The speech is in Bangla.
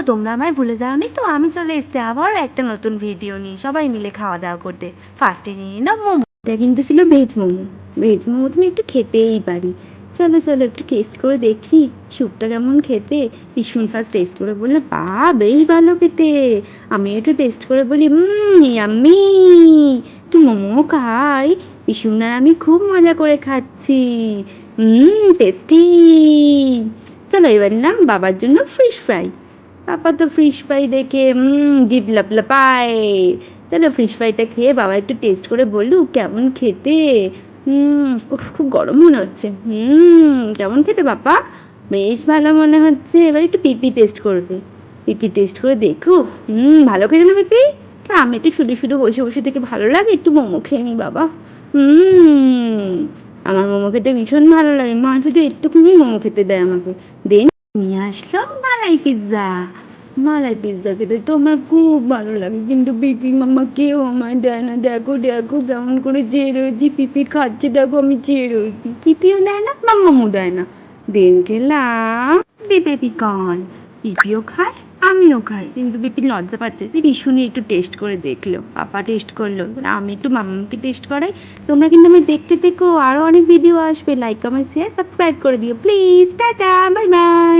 তোমরা আমায় ভুলে যাওনি তো? আমি চলে এসেছি আবার একটা নতুন ভিডিও নিয়ে, সবাই মিলে খাওয়া দাওয়া করতে। ফার্স্টে নিয়ে নিলাম মোমো। এটা কিন্তু ছিল ভেজ মোমো। ভেজ মোমো তুমি একটু খেতেই পারি। চলো চলো একটু টেস্ট করে দেখি স্যুপটা কেমন খেতে। পিসুন ফার্স্ট টেস্ট করে বললো বা বেশ ভালো খেতে। আমি একটু টেস্ট করে বলি ইয়াম্মি। একটু মোমো খাই। পিসুন আর আমি খুব মজা করে খাচ্ছি। টেস্টি। চলো এবার নিলাম বাবার জন্য ফিশ ফ্রাই। পাপা তো ফিশ ফ্রাই দেখে জিভ লাপলাপায়। চলো ফিশ ফ্রাইটা খেয়ে বাবা একটু টেস্ট করে বলুক কেমন খেতে। খুব গরম মনে হচ্ছে। কেমন খেতে বাবা? বেশ ভালো মনে হচ্ছে। এবার একটু পিপি টেস্ট করবে। পিপি টেস্ট করে দেখুক। ভালো খেতে না পিপি? আমি একটু শুধু শুধু বসে বসে থেকে ভালো লাগে, একটু মোমো খেয়ে নি বাবা। আমার মোমো খেতে ভীষণ ভালো লাগে। মা শুধু একটুখানি মোমো খেতে দেয় আমাকে। দেন নিয়ে আসলো মালাই পিৎজা। মালাই পিৎজা খেতে তো আমার খুব ভালো লাগে, কিন্তু পিপি মামা কেউ আমায় দেয় না। দেখো দেখো কেমন করে চেয়ে রয়েছি, পিপি খাচ্ছে দেখো আমি চেয়ে রয়েছি। পিপিও দেয় না, মাম্মামও দেয় না। দেন খেলাম বেবি কর্ন। পিপিও খায় আমিও খাই, কিন্তু পিপি লজ্জা পাচ্ছে। পিপি শুনে একটু টেস্ট করে দেখলো, পাপা টেস্ট করলো, আমি একটু মাম্মাকে টেস্ট করাই। তোমরা কিন্তু আমি দেখতে থেকো, আরও অনেক ভিডিও আসবে। লাইক কমেন্ট শেয়ার সাবস্ক্রাইব করে দিও প্লিজ। Tata bye bye.